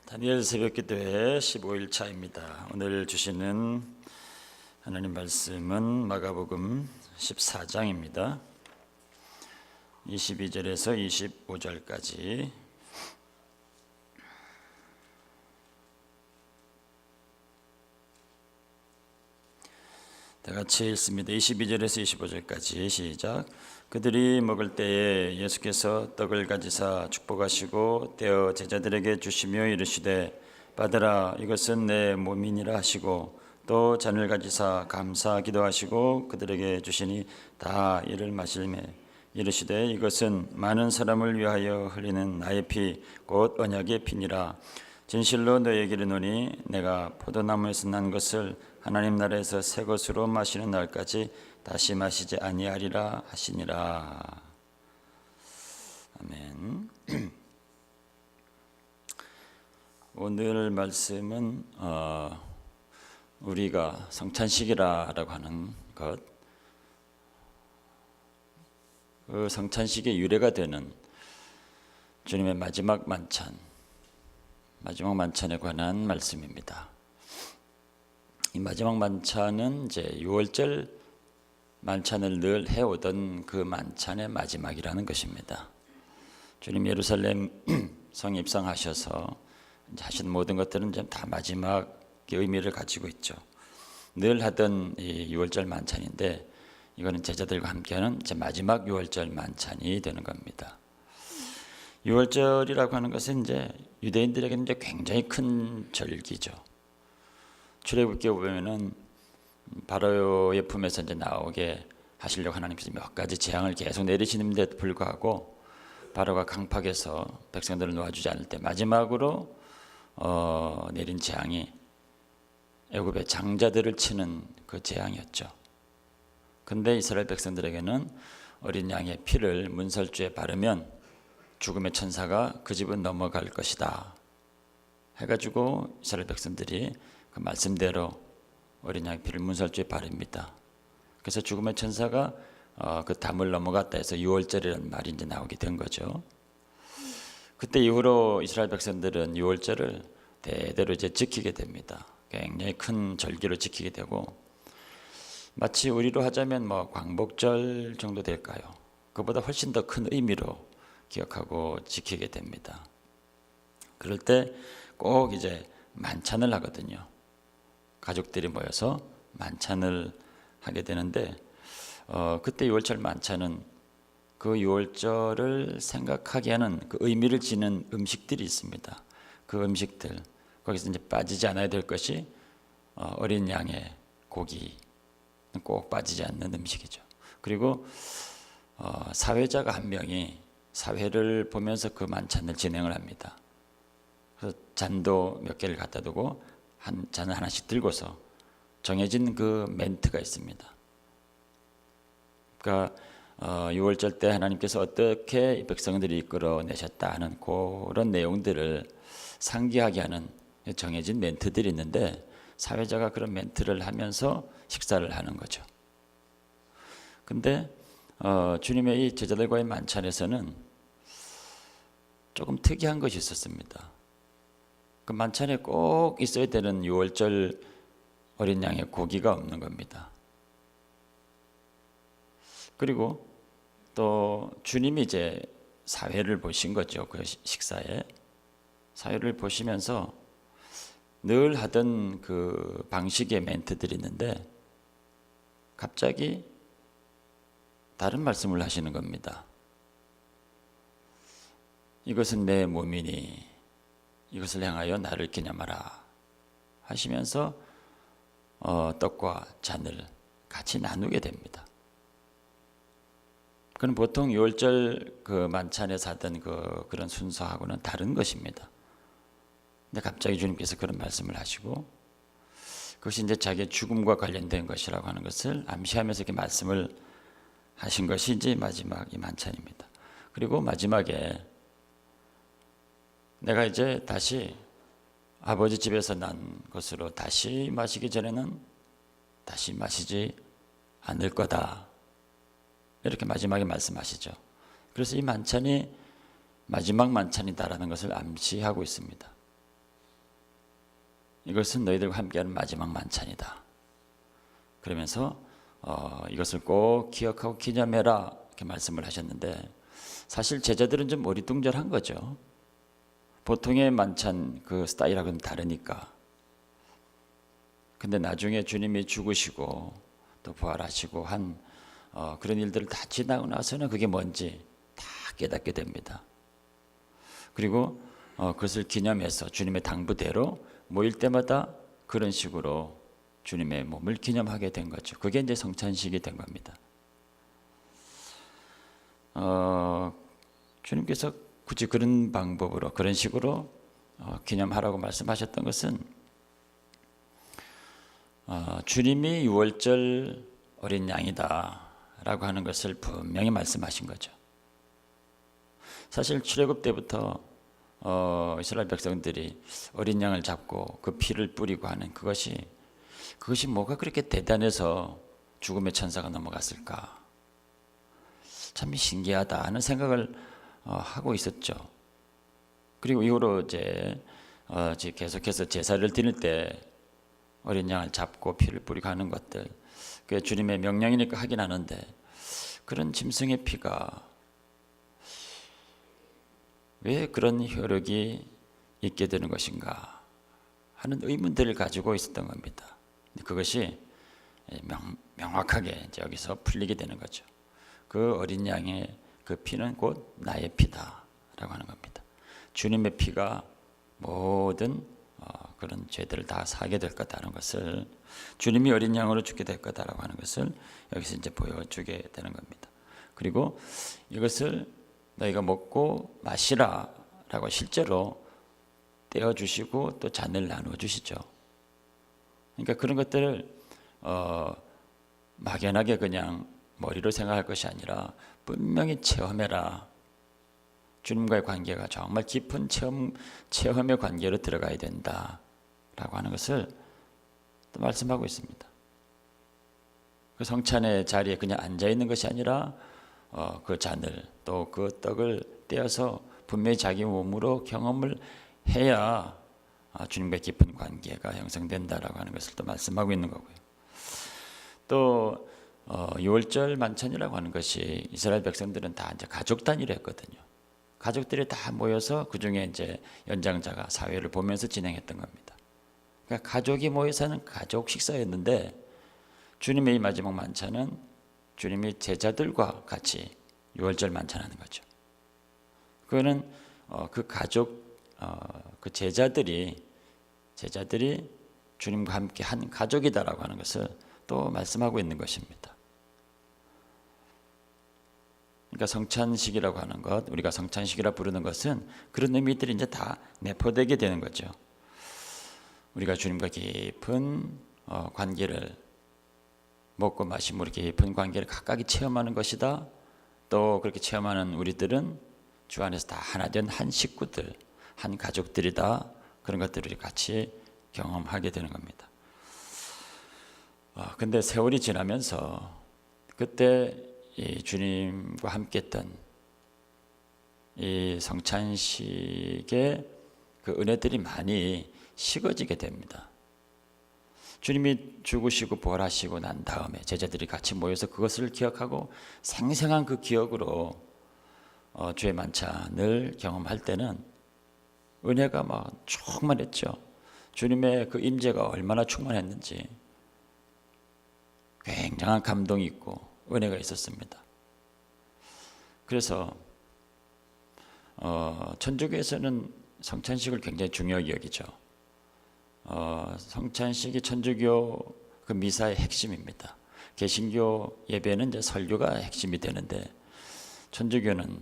다니엘 새벽기도회 15일 차입니다. 오늘 주시는 하나님 말씀은 마가복음 14장입니다. 22절에서 25절까지 다 같이 읽습니다. 22절에서 25절까지 시작. 그들이 먹을 때에 예수께서 떡을 가지사 축복하시고 떼어 제자들에게 주시며 이르시되 받으라 이것은 내 몸이니라 하시고 또 잔을 가지사 감사 기도하시고 그들에게 주시니 다 이를 마시매 이르시되 이것은 많은 사람을 위하여 흘리는 나의 피 곧 언약의 피니라. 진실로 너희에게 이르노니 내가 포도나무에서 난 것을 하나님 나라에서 새 것으로 마시는 날까지 다시 마시지 아니하리라 하시니라. 아멘. 오늘 말씀은 우리가 성찬식이라고 하는 것, 그 성찬식의 유래가 되는 주님의 마지막 만찬에 관한 말씀입니다. 이 마지막 만찬은 이제 6월절 만찬을 늘 해오던 그 만찬의 마지막이라는 것입니다. 주님 예루살렘 성에 입성하셔서 이제 하신 모든 것들은 이제 다 마지막의 의미를 가지고 있죠. 늘 하던 이 6월절 만찬인데 이거는 제자들과 함께하는 이제 마지막 6월절 만찬이 되는 겁니다. 6월절이라고 하는 것은 이제 유대인들에게는 이제 굉장히 큰 절기죠. 출애굽기에 보면은 바로의 품에서 이제 나오게 하시려고 하나님께서 몇 가지 재앙을 계속 내리시는데도 불구하고 바로가 강팍해서 백성들을 놓아주지 않을 때 마지막으로 내린 재앙이 애굽의 장자들을 치는 그 재앙이었죠. 근데 이스라엘 백성들에게는 어린 양의 피를 문설주에 바르면 죽음의 천사가 그 집은 넘어갈 것이다 해가지고 이스라엘 백성들이 그 말씀대로 어린 양의 피를 문설주에 바릅니다. 그래서 죽음의 천사가 그 담을 넘어갔다 해서 6월절이라는 말이 이제 나오게 된 거죠. 그때 이후로 이스라엘 백성들은 6월절을 대대로 이제 지키게 됩니다. 굉장히 큰 절기로 지키게 되고 마치 우리로 하자면 뭐 광복절 정도 될까요? 그보다 훨씬 더 큰 의미로 기억하고 지키게 됩니다. 그럴 때 꼭 이제 만찬을 하거든요. 가족들이 모여서 만찬을 하게 되는데 그때 6월절 만찬은 그 6월절을 생각하게 하는 그 의미를 지닌 음식들이 있습니다. 그 음식들 거기서 이제 빠지지 않아야 될 것이 어린 양의 고기 꼭 빠지지 않는 음식이죠. 그리고 사회자가 한 명이 사회를 보면서 그 만찬을 진행을 합니다. 그래서 잔도 몇 개를 갖다 두고 한 잔을 하나씩 들고서 정해진 그 멘트가 있습니다. 그러니까 6월절 때 하나님께서 어떻게 백성들이 이끌어내셨다 하는 그런 내용들을 상기하게 하는 정해진 멘트들이 있는데 사회자가 그런 멘트를 하면서 식사를 하는 거죠. 근데 주님의 이 제자들과의 만찬에서는 조금 특이한 것이 있었습니다. 그 만찬에 꼭 있어야 되는 6월절 어린 양의 고기가 없는 겁니다. 그리고 또 주님이 이제 사회를 보신 거죠. 그 식사에 사회를 보시면서 늘 하던 그 방식의 멘트들이 있는데 갑자기 다른 말씀을 하시는 겁니다. 이것은 내 몸이니 이것을 향하여 나를 기념하라 하시면서 떡과 잔을 같이 나누게 됩니다. 그건 보통 6월절 그 만찬에서 하던 그런 순서하고는 다른 것입니다. 근데 갑자기 주님께서 그런 말씀을 하시고 그것이 이제 자기의 죽음과 관련된 것이라고 하는 것을 암시하면서 이렇게 말씀을 하신 것이 이제 마지막 이 만찬입니다. 그리고 마지막에 내가 이제 다시 아버지 집에서 난 것으로 다시 마시기 전에는 다시 마시지 않을 거다. 이렇게 마지막에 말씀하시죠. 그래서 이 만찬이 마지막 만찬이다라는 것을 암시하고 있습니다. 이것은 너희들과 함께하는 마지막 만찬이다. 그러면서 이것을 꼭 기억하고 기념해라 이렇게 말씀을 하셨는데, 사실 제자들은 좀 어리둥절한 거죠. 보통의 만찬 그 스타일하고는 다르니까. 근데 나중에 주님이 죽으시고 또 부활하시고 한 그런 일들을 다 지나고 나서는 그게 뭔지 다 깨닫게 됩니다. 그리고 그것을 기념해서 주님의 당부대로 모일 때마다 그런 식으로 주님의 몸을 기념하게 된 거죠. 그게 이제 성찬식이 된 겁니다. 주님께서 굳이 그런 방법으로 그런 식으로 기념하라고 말씀하셨던 것은 주님이 유월절 어린 양이다 라고 하는 것을 분명히 말씀하신 거죠. 사실 출애굽 때부터 이스라엘 백성들이 어린 양을 잡고 그 피를 뿌리고 하는 그것이 뭐가 그렇게 대단해서 죽음의 천사가 넘어갔을까, 참 신기하다 하는 생각을 하고 있었죠. 그리고 이후로 이제 계속해서 제사를 드릴 때 어린 양을 잡고 피를 뿌리고 하는 것들, 그게 주님의 명령이니까 하긴 하는데, 그런 짐승의 피가 왜 그런 효력이 있게 되는 것인가 하는 의문들을 가지고 있었던 겁니다. 그것이 명확하게 이제 여기서 풀리게 되는 거죠. 그 어린 양의 그 피는 곧 나의 피다라고 하는 겁니다. 주님의 피가 모든 그런 죄들을 다 사게 될 거다라는 것을, 주님이 어린 양으로 죽게 될 거다라고 하는 것을 여기서 이제 보여주게 되는 겁니다. 그리고 이것을 너희가 먹고 마시라라고 실제로 떼어주시고 또 잔을 나눠주시죠. 그러니까 그런 것들을 막연하게 그냥 머리로 생각할 것이 아니라 분명히 체험해라. 주님과의 관계가 정말 깊은 체험의 관계로 들어가야 된다라고 하는 것을 또 말씀하고 있습니다. 그 성찬의 자리에 그냥 앉아 있는 것이 아니라 그 잔을 또 그 떡을 떼어서 분명히 자기 몸으로 경험을 해야 주님과의 깊은 관계가 형성된다라고 하는 것을 또 말씀하고 있는 거고요. 또 유월절 만찬이라고 하는 것이 이스라엘 백성들은 다 이제 가족 단위로 했거든요. 가족들이 다 모여서 그 중에 이제 연장자가 사회를 보면서 진행했던 겁니다. 그러니까 가족이 모여서 하는 가족 식사였는데, 주님의 이 마지막 만찬은 주님이 제자들과 같이 유월절 만찬하는 거죠. 그거는 그 가족, 그 제자들이 주님과 함께 한 가족이다라고 하는 것을 또 말씀하고 있는 것입니다. 그러니까 성찬식이라고 하는 것, 우리가 성찬식이라 부르는 것은 그런 의미들이 이제 다 내포되게 되는 거죠. 우리가 주님과 깊은 관계를, 먹고 마심으로 깊은 관계를 각각이 체험하는 것이다. 또 그렇게 체험하는 우리들은 주 안에서 다 하나된 한 식구들, 한 가족들이다. 그런 것들을 같이 경험하게 되는 겁니다. 근데 세월이 지나면서 그때 이 주님과 함께했던 이 성찬식의 그 은혜들이 많이 식어지게 됩니다. 주님이 죽으시고 부활하시고 난 다음에 제자들이 같이 모여서 그것을 기억하고 생생한 그 기억으로 주의 만찬을 경험할 때는 은혜가 막 충만했죠. 주님의 그 임재가 얼마나 충만했는지 굉장한 감동이 있고 은혜가 있었습니다. 그래서 천주교에서는 성찬식을 굉장히 중요하게 여기죠. 성찬식이 천주교 그 미사의 핵심입니다. 개신교 예배는 이제 설교가 핵심이 되는데, 천주교는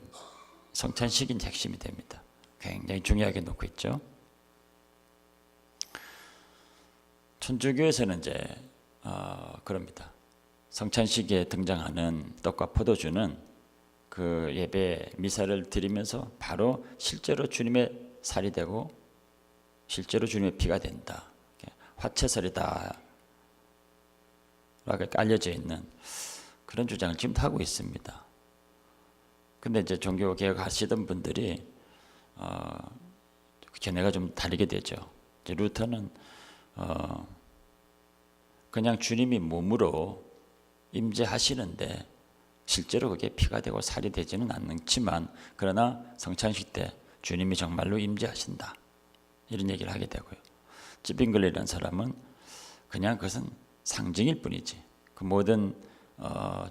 성찬식이 이제 핵심이 됩니다. 굉장히 중요하게 놓고 있죠. 천주교에서는 이제 그럽니다. 성찬식에 등장하는 떡과 포도주는 그 예배 미사를 드리면서 바로 실제로 주님의 살이 되고 실제로 주님의 피가 된다. 화채살이다 라고 알려져 있는 그런 주장을 지금 하고 있습니다. 근데 이제 종교 개혁하시던 분들이 견해가 좀 다르게 되죠. 이제 루터는 그냥 주님이 몸으로 임재하시는데 실제로 그게 피가 되고 살이 되지는 않지만, 그러나 성찬식 때 주님이 정말로 임재하신다, 이런 얘기를 하게 되고요. 찌빙글이라는 사람은 그냥 그것은 상징일 뿐이지, 그 모든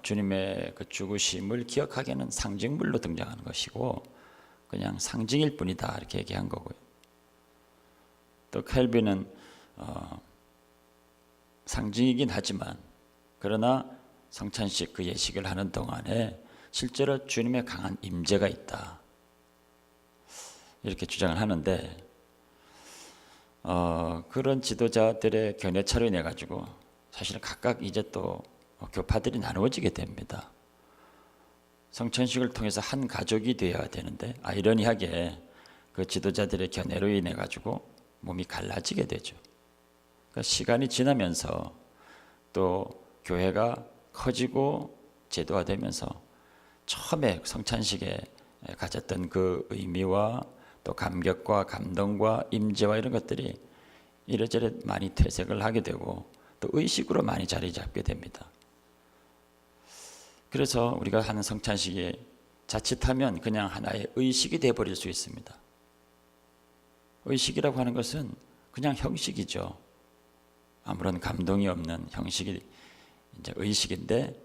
주님의 그 죽으심을 기억하기에는 상징물로 등장하는 것이고 그냥 상징일 뿐이다, 이렇게 얘기한 거고요. 또 켈빈은 상징이긴 하지만 그러나 성찬식 그 예식을 하는 동안에 실제로 주님의 강한 임재가 있다, 이렇게 주장을 하는데, 그런 지도자들의 견해차로 인해 가지고 사실은 각각 이제 또 교파들이 나누어지게 됩니다. 성찬식을 통해서 한 가족이 되어야 되는데 아이러니하게 그 지도자들의 견해로 인해 가지고 몸이 갈라지게 되죠. 그러니까 시간이 지나면서 또 교회가 커지고 제도화되면서 처음에 성찬식에 가졌던 그 의미와 또 감격과 감동과 임재와 이런 것들이 이래저래 많이 퇴색을 하게 되고 또 의식으로 많이 자리 잡게 됩니다. 그래서 우리가 하는 성찬식이 자칫하면 그냥 하나의 의식이 되어버릴 수 있습니다. 의식이라고 하는 것은 그냥 형식이죠. 아무런 감동이 없는 형식이 이제 의식인데,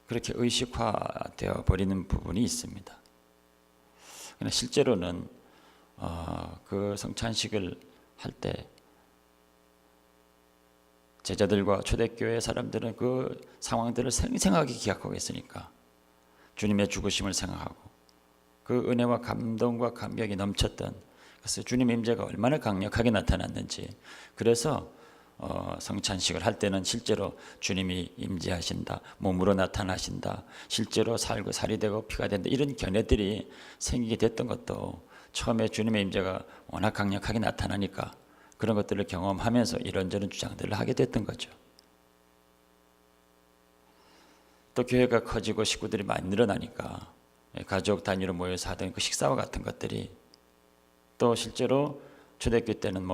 그렇게 의식화되어 버리는 부분이 있습니다. 그러나 실제로는 그 성찬식을 할 때 제자들과 초대교회 사람들은 그 상황들을 생생하게 기억하고 있으니까 주님의 죽으심을 생각하고 그 은혜와 감동과 감격이 넘쳤던, 그래서 주님의 임재가 얼마나 강력하게 나타났는지, 그래서 성찬식을 할 때는 실제로 주님이 임재하신다, 몸으로 나타나신다, 실제로 살고 살이 되고 피가 된다, 이런 견해들이 생기게 됐던 것도 처음에 주님의 임재가 워낙 강력하게 나타나니까 그런 것들을 경험하면서 이런저런 주장들을 하게 됐던 거죠. 또 교회가 커지고 식구들이 많이 늘어나니까 가족 단위로 모여서 하던 그 식사와 같은 것들이 또 실제로 초대교회 때는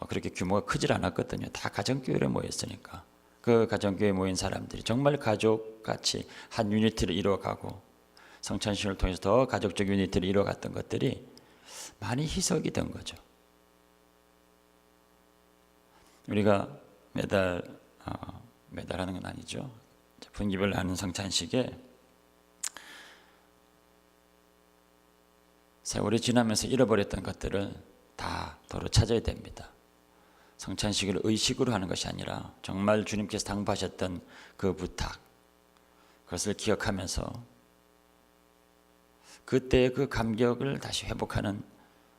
그렇게 규모가 크질 않았거든요. 다 가정교회로 모였으니까 그 가정교회에 모인 사람들이 정말 가족같이 한 유니티를 이루어가고 성찬식을 통해서 더 가족적 유니티를 이루어갔던 것들이 많이 희석이 된 거죠. 우리가 매달 하는 건 아니죠. 분기별 하는 성찬식에 세월이 지나면서 잃어버렸던 것들을 다 도로 찾아야 됩니다. 성찬식을 의식으로 하는 것이 아니라 정말 주님께서 당부하셨던 그 부탁, 그것을 기억하면서 그때의 그 감격을 다시 회복하는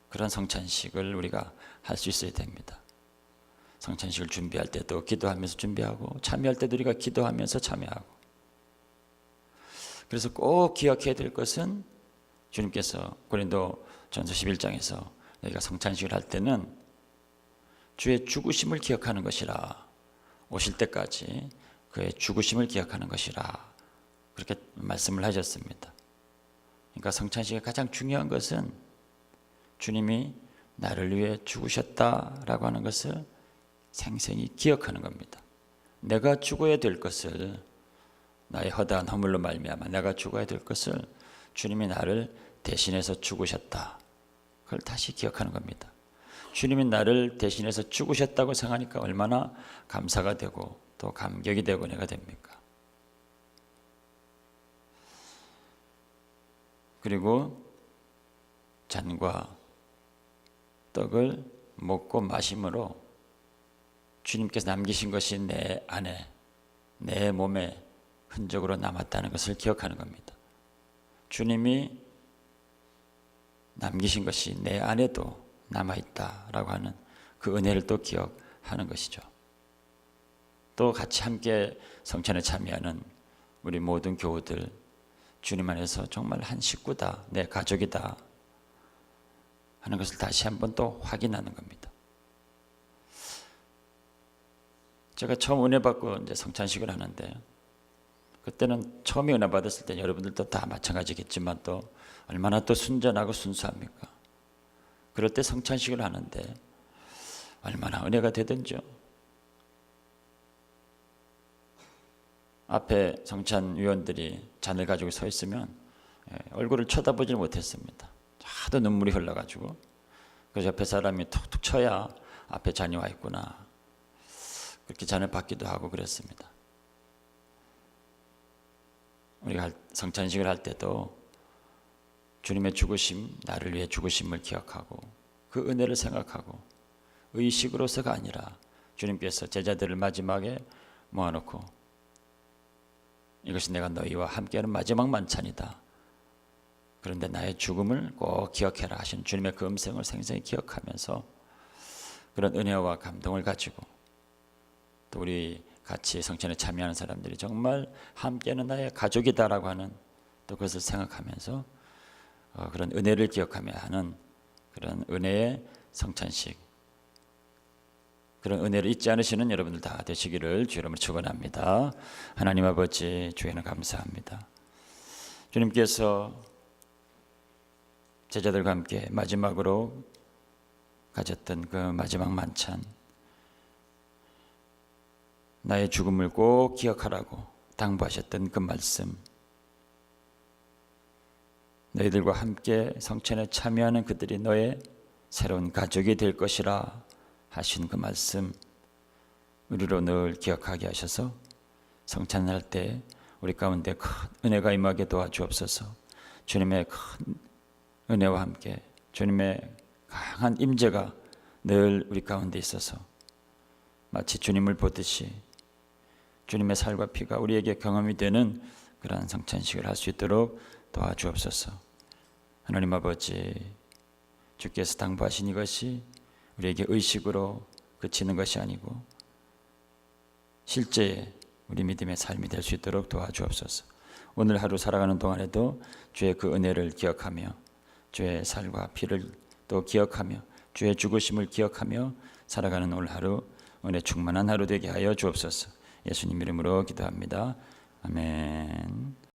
그런 성찬식을 우리가 할 수 있어야 됩니다. 성찬식을 준비할 때도 기도하면서 준비하고, 참여할 때도 우리가 기도하면서 참여하고. 그래서 꼭 기억해야 될 것은 주님께서 고린도전서 11장에서 너희가 성찬식을 할 때는 주의 죽으심을 기억하는 것이라, 오실 때까지 그의 죽으심을 기억하는 것이라, 그렇게 말씀을 하셨습니다. 그러니까 성찬식의 가장 중요한 것은 주님이 나를 위해 죽으셨다라고 하는 것을 생생히 기억하는 겁니다. 내가 죽어야 될 것을, 나의 허다한 허물로 말미암아 내가 죽어야 될 것을 주님이 나를 대신해서 죽으셨다, 그걸 다시 기억하는 겁니다. 주님이 나를 대신해서 죽으셨다고 생각하니까 얼마나 감사가 되고 또 감격이 되고 내가 됩니까? 그리고 잔과 떡을 먹고 마심으로 주님께서 남기신 것이 내 안에, 내 몸에 흔적으로 남았다는 것을 기억하는 겁니다. 주님이 남기신 것이 내 안에도 남아있다라고 하는 그 은혜를 또 기억하는 것이죠. 또 같이 함께 성찬에 참여하는 우리 모든 교우들, 주님 안에서 정말 한 식구다, 내 가족이다 하는 것을 다시 한번 또 확인하는 겁니다. 제가 처음 은혜 받고 이제 성찬식을 하는데, 그때는 처음에 은혜 받았을 때 여러분들도 다 마찬가지겠지만 또 얼마나 또 순전하고 순수합니까? 그럴 때 성찬식을 하는데 얼마나 은혜가 되든지요. 앞에 성찬위원들이 잔을 가지고 서 있으면 얼굴을 쳐다보질 못했습니다. 하도 눈물이 흘러가지고. 그래서 옆에 사람이 툭툭 쳐야 앞에 잔이 와 있구나, 그렇게 잔을 받기도 하고 그랬습니다. 우리가 성찬식을 할 때도 주님의 죽으심, 나를 위해 죽으심을 기억하고 그 은혜를 생각하고 의식으로서가 아니라 주님께서 제자들을 마지막에 모아놓고 이것이 내가 너희와 함께하는 마지막 만찬이다, 그런데 나의 죽음을 꼭 기억해라 하신 주님의 그 음성을 생생히 기억하면서 그런 은혜와 감동을 가지고 또 우리 같이 성찬에 참여하는 사람들이 정말 함께하는 나의 가족이다라고 하는 또 그것을 생각하면서 그런 은혜를 기억하며 하는 그런 은혜의 성찬식, 그런 은혜를 잊지 않으시는 여러분들 다 되시기를 주 이름으로 축원합니다. 하나님 아버지, 주에는 감사합니다. 주님께서 제자들과 함께 마지막으로 가졌던 그 마지막 만찬, 나의 죽음을 꼭 기억하라고 당부하셨던 그 말씀, 너희들과 함께 성찬에 참여하는 그들이 너의 새로운 가족이 될 것이라 하신 그 말씀, 우리로 늘 기억하게 하셔서 성찬할 때 우리 가운데 큰 은혜가 임하게 도와주옵소서. 주님의 큰 은혜와 함께 주님의 강한 임재가 늘 우리 가운데 있어서 마치 주님을 보듯이 주님의 살과 피가 우리에게 경험이 되는 그러한 성찬식을 할 수 있도록 도와주옵소서. 하나님 아버지, 주께서 당부하신 이것이 우리에게 의식으로 그치는 것이 아니고 실제 우리 믿음의 삶이 될 수 있도록 도와주옵소서. 오늘 하루 살아가는 동안에도 주의 그 은혜를 기억하며 주의 살과 피를 또 기억하며 주의 죽으심을 기억하며 살아가는 오늘 하루 은혜 충만한 하루 되게 하여 주옵소서. 예수님 이름으로 기도합니다. 아멘.